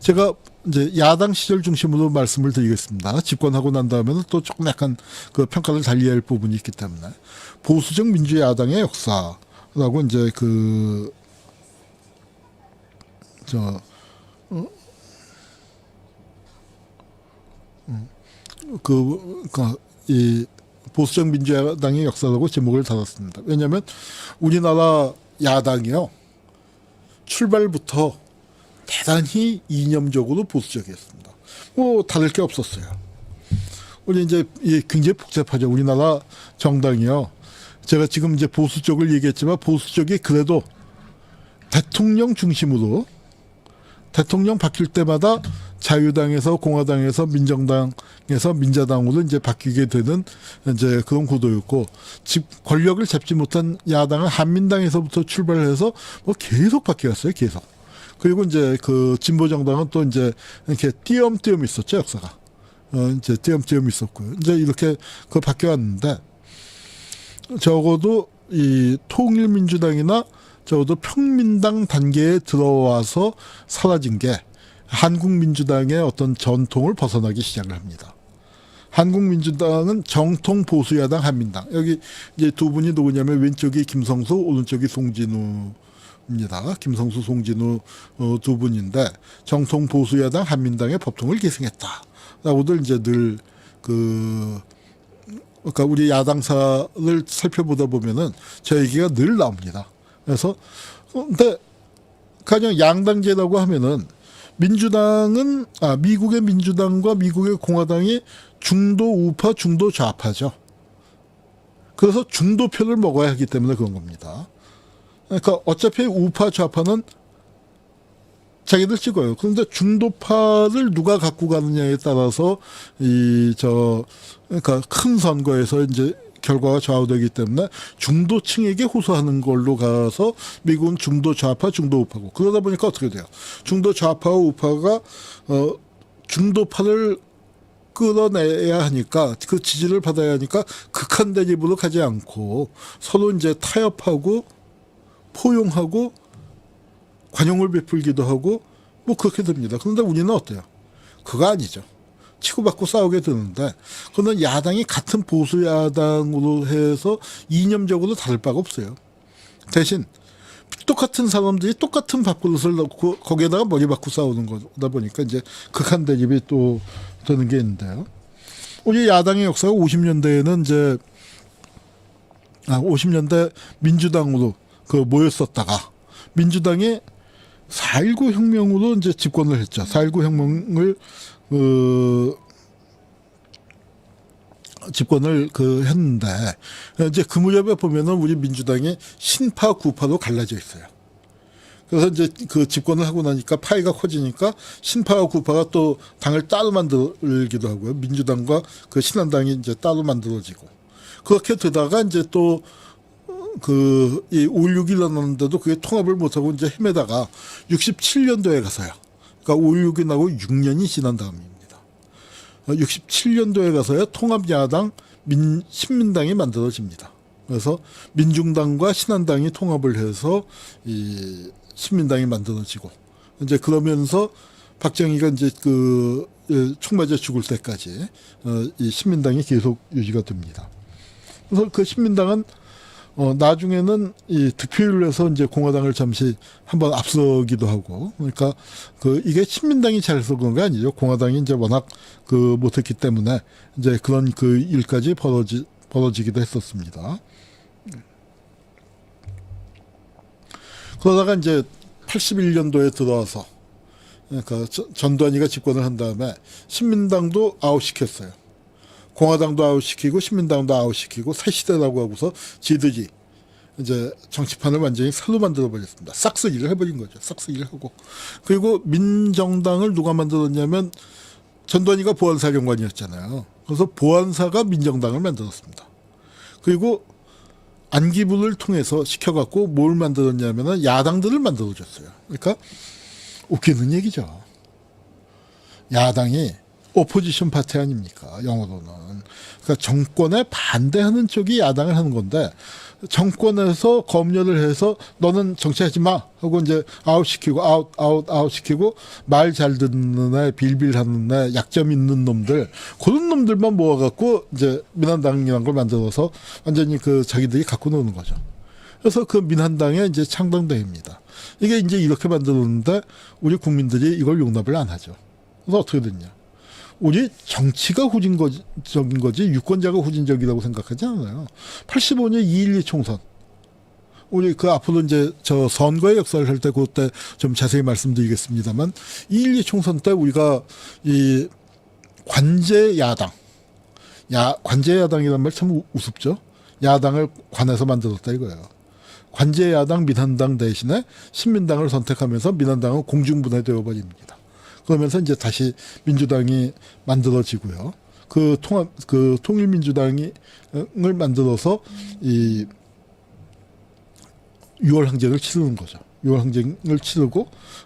제가 이제 야당 시절 중심으로 말씀을 드리겠습니다. 집권하고 난 다음에는 또 조금 약간 그 평가를 달리해야 할 부분이 있기 때문에 보수적 민주야당의 역사라고 이제 이 보수적 민주야당의 역사라고 제목을 달았습니다. 왜냐하면 우리나라 야당이요, 출발부터 대단히 이념적으로 보수적이었습니다. 뭐 다를 게 없었어요. 우리 이제 굉장히 복잡하죠. 우리나라 정당이요. 제가 지금 이제 보수 쪽을 얘기했지만 보수 쪽이 그래도 대통령 중심으로 대통령 바뀔 때마다 자유당에서 공화당에서 민정당에서 민자당으로 이제 바뀌게 되는 이제 그런 구도였고, 권력을 잡지 못한 야당은 한민당에서부터 출발해서 뭐 계속 바뀌었어요. 계속. 그리고 이제 그 진보 정당은 또 이제 이렇게 띄엄띄엄 있었죠, 역사가. 이제 띄엄띄엄 있었고요. 이제 이렇게 그 바뀌었는데, 적어도 이 통일민주당이나 적어도 평민당 단계에 들어와서 사라진 게 한국민주당의 어떤 전통을 벗어나기 시작을 합니다. 한국민주당은 정통 보수야당 한민당. 여기 이제 두 분이 누구냐면 왼쪽이 김성수, 오른쪽이 송진우입니다. 김성수, 송진우 두 분인데 정통 보수야당 한민당의 법통을 계승했다라고들 이제 늘 그러니까 우리 야당사를 살펴보다 보면은 저 얘기가 늘 나옵니다. 그래서 근데 가령 양당제라고 하면은 민주당은 미국의 민주당과 미국의 공화당이 중도 우파, 중도 좌파죠. 그래서 중도표를 먹어야 하기 때문에 그런 겁니다. 그러니까 어차피 우파, 좌파는 자기들 찍어요. 그런데 중도파를 누가 갖고 가느냐에 따라서 그러니까 큰 선거에서 이제 결과가 좌우되기 때문에 중도층에게 호소하는 걸로 가서 미국은 중도 좌파, 중도 우파고, 그러다 보니까 어떻게 돼요? 중도 좌파와 우파가 중도파를 끌어내야 하니까, 그 지지를 받아야 하니까 극한 대립으로 가지 않고 서로 이제 타협하고 포용하고 관용을 베풀기도 하고 뭐 그렇게 됩니다. 그런데 우리는 어때요? 그거 아니죠. 치고받고 싸우게 되는데, 그러나 야당이 같은 보수 야당으로 해서 이념적으로 다를 바가 없어요. 대신 똑같은 사람들이 똑같은 밥그릇을 넣고 거기에다가 머리 받고 싸우는 거다 보니까 이제 극한 대립이 또 되는 게 있는데요. 우리 야당의 역사가 50년대에는 이제 50년대 민주당으로 모였었다가 민주당이 4.19 혁명으로 이제 집권을 했죠. 4.19 혁명을 집권을 했는데, 이제 그 무렵에 보면은 우리 민주당이 신파 구파로 갈라져 있어요. 그래서 이제 그 집권을 하고 나니까 파이가 커지니까 신파와 구파가 또 당을 따로 만들기도 하고요. 민주당과 그 신한당이 이제 따로 만들어지고, 그렇게 되다가 이제 또 이 5.16이 일어났는데도 그게 통합을 못하고 이제 헤매다가 67년도에 가서요. 그러니까 5.16이 나고 6년이 지난 다음입니다. 67년도에 가서야 통합야당 신민당이 만들어집니다. 그래서 민중당과 신한당이 통합을 해서 이 신민당이 만들어지고, 이제 그러면서 박정희가 이제 총 맞아 죽을 때까지 이 신민당이 계속 유지가 됩니다. 그래서 그 신민당은 나중에는 이 득표율로 해서 이제 공화당을 잠시 한번 앞서기도 하고, 그러니까 이게 신민당이 잘해서 그런 게 아니죠. 공화당이 이제 워낙 못했기 때문에 이제 그런 일까지 벌어지기도 했었습니다. 그러다가 이제 81년도에 들어와서, 그러니까 전두환이가 집권을 한 다음에 신민당도 아웃시켰어요. 공화당도 아웃시키고 신민당도 아웃시키고 새 시대라고 하고서 지들이 이제 정치판을 완전히 새로 만들어 버렸습니다. 싹쓸이를 해버린 거죠. 싹쓸이를 하고. 그리고 민정당을 누가 만들었냐면 전두환이가 보안사령관이었잖아요. 그래서 보안사가 민정당을 만들었습니다. 그리고 안기부를 통해서 시켜갖고 뭘 만들었냐면은 야당들을 만들어줬어요. 그러니까 웃기는 얘기죠. 야당이 오포지션 파티 아닙니까? 영어로는. 그러니까 정권에 반대하는 쪽이 야당을 하는 건데 정권에서 검열을 해서 너는 정치하지 마 하고 이제 아웃시키고 아웃 시키고 말 잘 듣는 애, 빌빌하는 애, 약점 있는 놈들 그런 놈들만 모아갖고 이제 민한당이라는 걸 만들어서 완전히 그 자기들이 갖고 노는 거죠. 그래서 그 민한당의 이제 창당대회입니다. 이게 이제 이렇게 만들었는데 우리 국민들이 이걸 용납을 안 하죠. 그래서 어떻게 됐냐? 우리 정치가 후진적인 거지 유권자가 후진적이라고 생각하지 않아요. 85년 2.12 총선. 우리 그 앞으로 이제 저 선거의 역사를 할 때 그때 좀 자세히 말씀드리겠습니다만 2.12 총선 때 우리가 이 관제 야당, 관제 야당이란 말 참 우습죠. 야당을 관에서 만들었다 이거예요. 관제 야당 민한당 대신에 신민당을 선택하면서 민한당은 공중분해되어 버립니다. 그러면서 이제 다시 민주당이 만들어지고요. 그 통일민주당을 만들어서 이 6월 항쟁을 치르는 거죠. 6월 항쟁을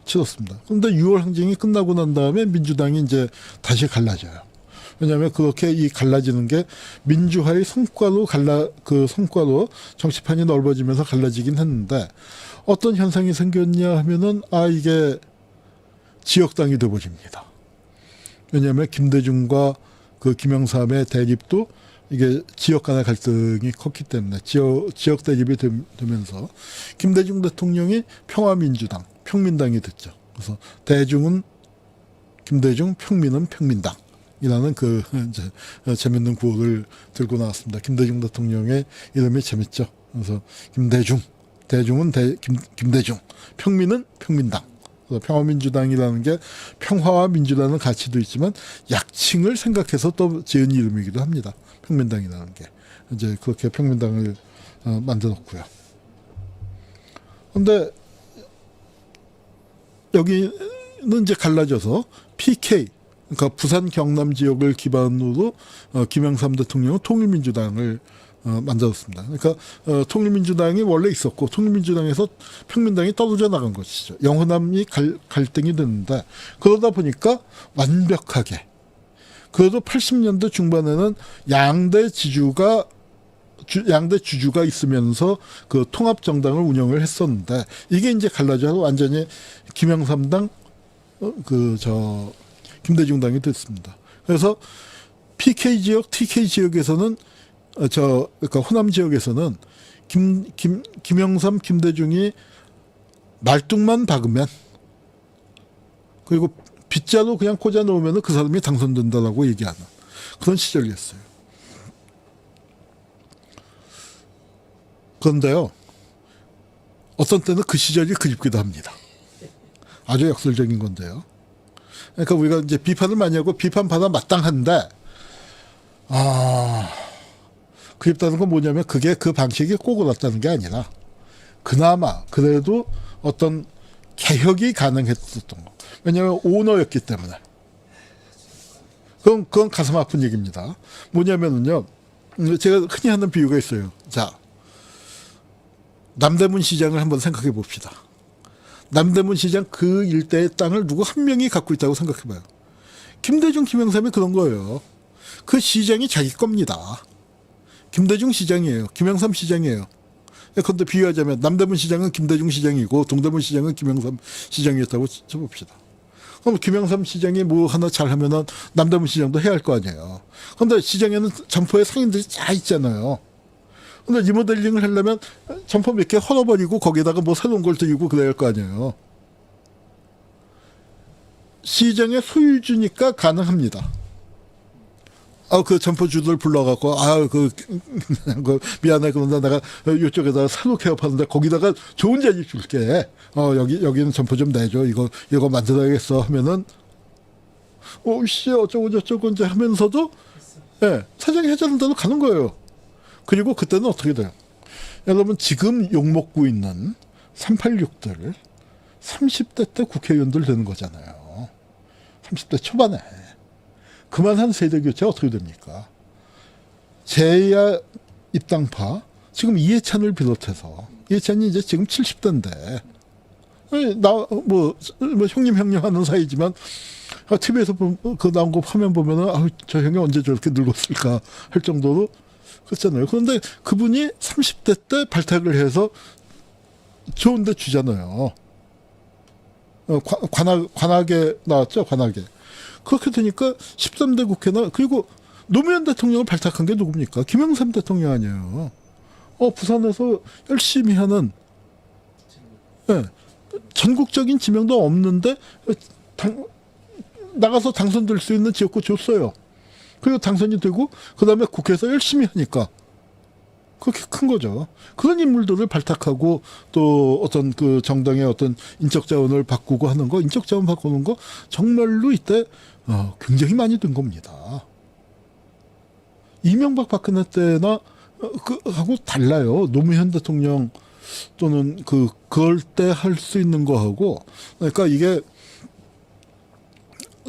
치렀습니다. 그런데 6월 항쟁이 끝나고 난 다음에 민주당이 이제 다시 갈라져요. 왜냐하면 그렇게 이 갈라지는 게 민주화의 성과로 성과로 정치판이 넓어지면서 갈라지긴 했는데 어떤 현상이 생겼냐 하면은 이게 지역당이 되어버립니다. 왜냐하면 김대중과 그 김영삼의 대립도 이게 지역 간의 갈등이 컸기 때문에 지역 대립이 되면서 김대중 대통령이 평화민주당, 평민당이 됐죠. 그래서 대중은 김대중, 평민은 평민당이라는 그 이제 재밌는 구호를 들고 나왔습니다. 김대중 대통령의 이름이 재밌죠. 그래서 김대중, 대중은 김대중, 평민은 평민당. 평화민주당이라는 게 평화와 민주라는 가치도 있지만 약칭을 생각해서 또 지은 이름이기도 합니다. 평민당이라는 게. 이제 그렇게 평민당을 만들었고요. 그런데 여기는 이제 갈라져서 PK, 그러니까 부산 경남 지역을 기반으로 김영삼 대통령은 통일민주당을 만들었습니다. 그러니까 통일민주당이 원래 있었고 통일민주당에서 평민당이 떨어져 나간 것이죠. 영호남이 갈등이 됐는데 그러다 보니까 완벽하게 그래도 80년대 중반에는 양대 주주가 있으면서 그 통합정당을 운영을 했었는데 이게 이제 갈라져서 완전히 김영삼당 김대중당이 됐습니다. 그래서 PK 지역, TK 지역에서는 그러니까 호남 지역에서는 김영삼, 김대중이 말뚝만 박으면 그리고 빗자루 그냥 꽂아 놓으면 그 사람이 당선된다라고 얘기하는 그런 시절이었어요. 그런데요, 어떤 때는 그 시절이 그립기도 합니다. 아주 역설적인 건데요. 그러니까 우리가 이제 비판을 많이 하고 비판받아 마땅한데, 그립다는 건 뭐냐면 그게 그 방식이 꼬그랐다는 게 아니라 그나마 그래도 어떤 개혁이 가능했었던 거. 왜냐하면 오너였기 때문에. 그건 가슴 아픈 얘기입니다. 뭐냐면은요, 제가 흔히 하는 비유가 있어요. 자, 남대문 시장을 한번 생각해 봅시다. 남대문 시장 그 일대의 땅을 누구 한 명이 갖고 있다고 생각해 봐요. 김대중, 김영삼이 그런 거예요. 그 시장이 자기 겁니다. 김대중 시장이에요. 김영삼 시장이에요. 그런데 비유하자면 남대문 시장은 김대중 시장이고 동대문 시장은 김영삼 시장이었다고 쳐봅시다. 그럼 김영삼 시장이 뭐 하나 잘하면은 남대문 시장도 해야 할 거 아니에요. 그런데 시장에는 점포에 상인들이 다 있잖아요. 근데 리모델링을 하려면 점포 몇 개 헐어버리고 거기다가 뭐 새로운 걸 들이고 그래야 할 거 아니에요. 시장의 소유주니까 가능합니다. 그 점포주들 불러갖고, 미안해. 그런데 내가 이쪽에다가 새로 개업하는데 거기다가 좋은 자리 줄게. 여기는 점포 좀 내줘. 이거 만들어야겠어. 하면은, 어쩌고 저쩌고 이제 하면서도, 사장이 해주는 대로 가는 거예요. 그리고 그때는 어떻게 돼요? 여러분, 지금 욕먹고 있는 386들, 30대 때 국회의원들 되는 거잖아요. 30대 초반에. 그만한 세대교체 어떻게 됩니까? 제야 입당파, 지금 이해찬을 비롯해서, 이해찬이 이제 지금 70대인데, 형님 하는 사이지만, TV에서 그 나온 거 화면 보면은 아, 저 형이 언제 저렇게 늙었을까 할 정도로 그렇잖아요. 그런데 그분이 30대 때 발탁을 해서 좋은데 주잖아요. 관악에 나왔죠, 관악에. 그렇게 되니까 13대 국회나, 그리고 노무현 대통령을 발탁한 게 누굽니까? 김영삼 대통령 아니에요. 부산에서 열심히 하는, 예, 전국적인 지명도 없는데, 나가서 당선될 수 있는 지역구 줬어요. 그리고 당선이 되고, 그 다음에 국회에서 열심히 하니까, 그렇게 큰 거죠. 그런 인물들을 발탁하고 또 어떤 그 정당의 어떤 인적 자원을 바꾸고 하는 거, 인적 자원 바꾸는 거 정말로 이때 굉장히 많이 된 겁니다. 이명박 박근혜 때나 하고 달라요. 노무현 대통령 또는 그럴 때 할 수 있는 거하고, 그러니까 이게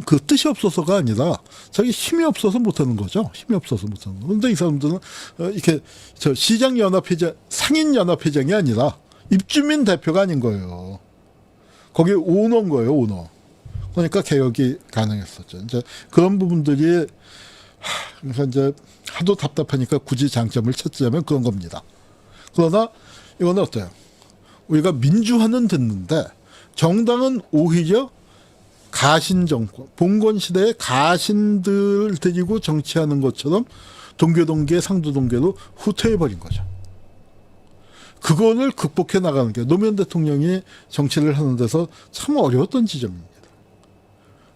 그 뜻이 없어서가 아니라 자기 힘이 없어서 못하는 거죠. 힘이 없어서 못하는 거. 그런데 이 사람들은 이렇게 저 시장연합회장, 상인연합회장이 아니라 입주민 대표가 아닌 거예요. 거기 오너인 거예요, 오너. 그러니까 개혁이 가능했었죠. 이제 그런 부분들이 그러니까 이제 하도 답답하니까 굳이 장점을 찾자면 그런 겁니다. 그러나 이거는 어때요? 우리가 민주화는 됐는데 정당은 오히려 가신 정권, 봉건 시대에 가신들 데리고 정치하는 것처럼 동교동계, 상도동계로 후퇴해버린 거죠. 그거를 극복해 나가는 게 노무현 대통령이 정치를 하는 데서 참 어려웠던 지점입니다.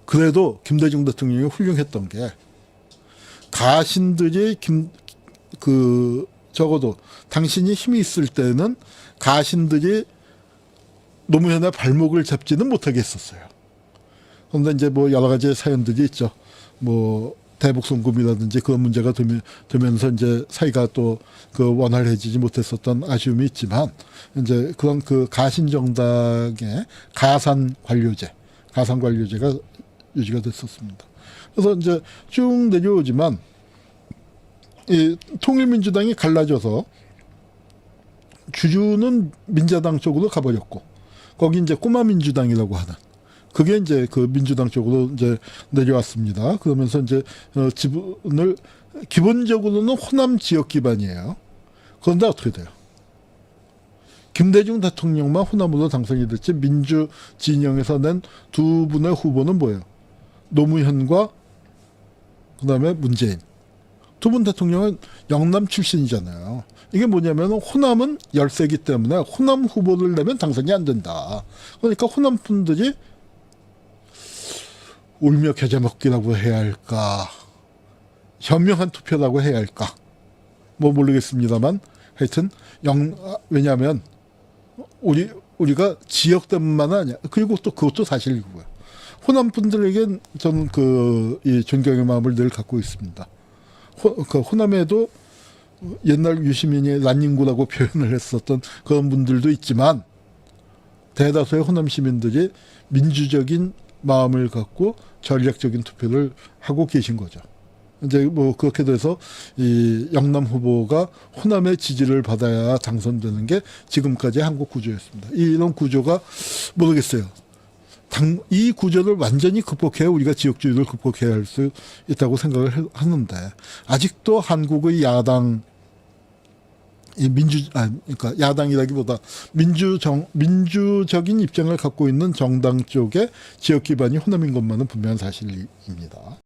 그래도 김대중 대통령이 훌륭했던 게 가신들이 적어도 당신이 힘이 있을 때는 가신들이 노무현의 발목을 잡지는 못하게 했었어요. 그런데 이제 뭐 여러 가지 사연들이 있죠. 뭐 대북송금이라든지 그런 문제가 되면서 이제 사이가 또 그 원활해지지 못했었던 아쉬움이 있지만 이제 그런 그 가신 정당의 가산 관료제가 유지가 됐었습니다. 그래서 이제 쭉 내려오지만 이 통일민주당이 갈라져서 주주는 민자당 쪽으로 가버렸고 거기 이제 꼬마 민주당이라고 하는 그게 이제 그 민주당 쪽으로 이제 내려왔습니다. 그러면서 이제 지분을 기본적으로는 호남 지역 기반이에요. 그런데 어떻게 돼요? 김대중 대통령만 호남으로 당선이 됐지 민주 진영에서 낸 두 분의 후보는 뭐예요? 노무현과 그다음에 문재인. 두 분 대통령은 영남 출신이잖아요. 이게 뭐냐면 호남은 열세기 때문에 호남 후보를 내면 당선이 안 된다. 그러니까 호남 분들이 울며 겨자 먹기라고 해야 할까, 현명한 투표라고 해야 할까, 뭐 모르겠습니다만 하여튼 왜냐하면 우리가 지역 때문만 아니야. 그리고 또 그것도 사실이고요. 호남 분들에겐 저는 이 존경의 마음을 늘 갖고 있습니다. 호남에도 옛날 유시민이 란닝구라고 표현을 했었던 그런 분들도 있지만 대다수의 호남 시민들이 민주적인 마음을 갖고 전략적인 투표를 하고 계신 거죠. 이제 뭐 그렇게 돼서 이 영남 후보가 호남의 지지를 받아야 당선되는 게 지금까지 한국 구조였습니다. 이런 구조가 모르겠어요. 이 구조를 완전히 극복해야 우리가 지역주의를 극복해야 할 수 있다고 생각을 하는데 아직도 한국의 야당 그러니까 야당이라기보다 민주적인 입장을 갖고 있는 정당 쪽의 지역 기반이 호남인 것만은 분명한 사실입니다.